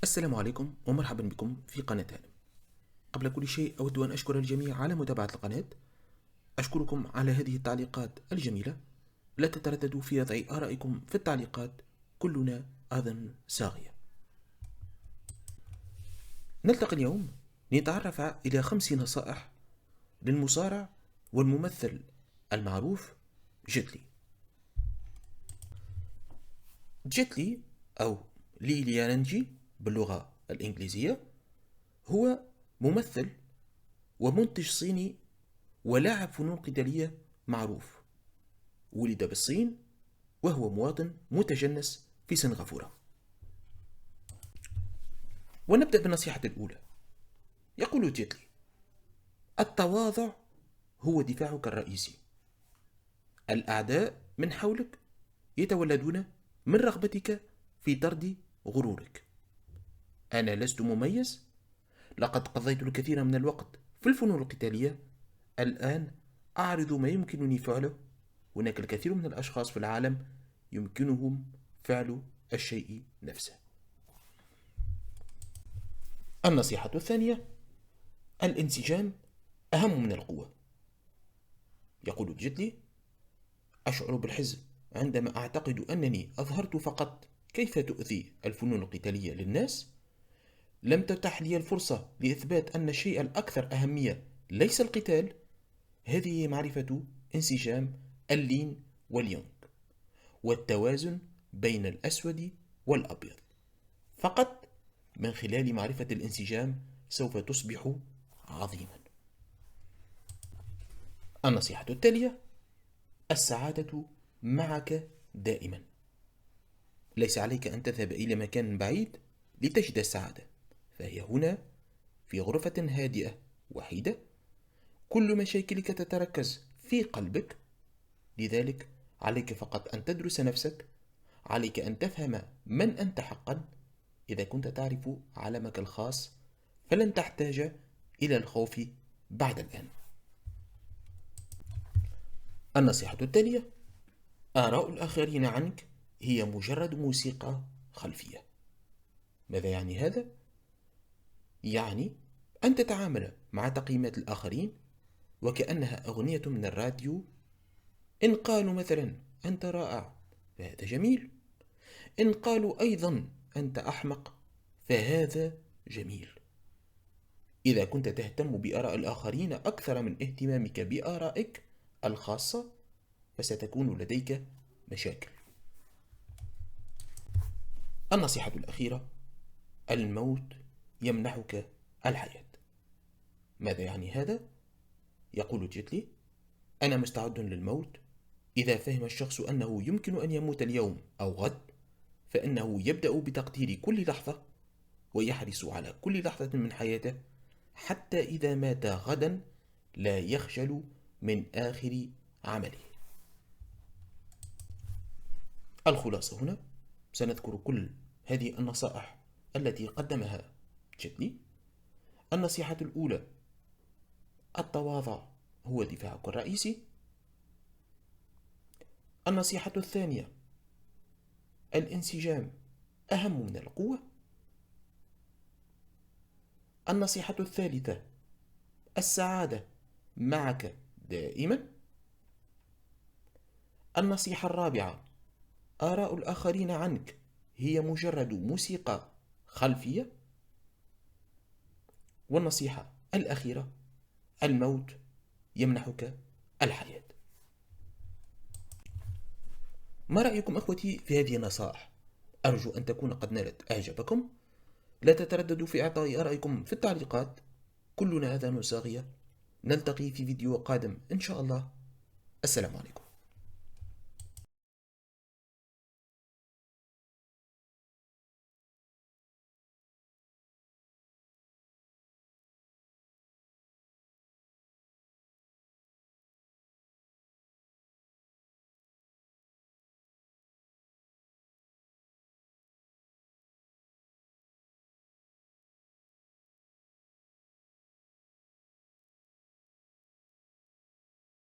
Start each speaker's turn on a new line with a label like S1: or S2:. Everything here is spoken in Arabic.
S1: السلام عليكم ومرحبا بكم في قناة هانم. قبل كل شيء أود أن أشكر الجميع على متابعة القناة. أشكركم على هذه التعليقات الجميلة. لا تترددوا في وضع آرائكم في التعليقات، كلنا آذان صاغية. نلتقي اليوم لنتعرف إلى 5 نصائح للمصارع والممثل المعروف جيت لي. جيت لي أو لي ليانجي باللغة الإنجليزية هو ممثل ومنتج صيني ولاعب فنون قتالية معروف. ولد بالصين وهو مواطن متجنس في سنغافورة. ونبدأ بالنصيحة الأولى. يقول جيت لي: التواضع هو دفاعك الرئيسي. الأعداء من حولك يتولدون من رغبتك في طرد غرورك. أنا لست مميز، لقد قضيت الكثير من الوقت في الفنون القتالية، الآن أعرض ما يمكنني فعله. هناك الكثير من الأشخاص في العالم يمكنهم فعل الشيء نفسه. النصيحة الثانية: الانسجام أهم من القوة. يقول جيت لي: أشعر بالحزن عندما أعتقد أنني أظهرت فقط كيف تؤذي الفنون القتالية للناس. لم تتح لي الفرصة لإثبات أن الشيء الأكثر أهمية ليس القتال. هذه معرفة انسجام اللين واليونغ والتوازن بين الأسود والأبيض. فقط من خلال معرفة الانسجام سوف تصبح عظيما. النصيحة التالية: السعادة معك دائما. ليس عليك أن تذهب إلى مكان بعيد لتجد السعادة، فهي هنا في غرفة هادئة وحيدة. كل مشاكلك تتركز في قلبك، لذلك عليك فقط أن تدرس نفسك. عليك أن تفهم من أنت حقا. إذا كنت تعرف عالمك الخاص فلن تحتاج إلى الخوف بعد الآن. النصيحة التالية: آراء الآخرين عنك هي مجرد موسيقى خلفية. ماذا يعني هذا؟ يعني أن تتعامل مع تقييمات الآخرين وكأنها أغنية من الراديو. إن قالوا مثلا أنت رائع فهذا جميل، إن قالوا أيضا أنت أحمق فهذا جميل. إذا كنت تهتم بآراء الآخرين أكثر من اهتمامك بآرائك الخاصة فستكون لديك مشاكل. النصيحة الأخيرة: الموت يمنحك الحياة. ماذا يعني هذا؟ يقول جيت لي: أنا مستعد للموت. إذا فهم الشخص أنه يمكن أن يموت اليوم أو غد فإنه يبدأ بتقدير كل لحظة ويحرص على كل لحظة من حياته، حتى إذا مات غدا لا يخجل من آخر عمله. الخلاصة هنا: سنذكر كل هذه النصائح التي قدمها جيت لي. النصيحة الأولى: التواضع هو دفاعك الرئيسي. النصيحة الثانية: الانسجام أهم من القوة. النصيحة الثالثة: السعادة معك دائما. النصيحة الرابعة: آراء الآخرين عنك هي مجرد موسيقى خلفية. والنصيحة الأخيرة: الموت يمنحك الحياة. ما رأيكم أخوتي في هذه النصائح؟ أرجو أن تكون قد نالت إعجابكم. لا تترددوا في إعطاء آرائكم في التعليقات، كلنا آذان صاغية. نلتقي في فيديو قادم إن شاء الله. السلام عليكم.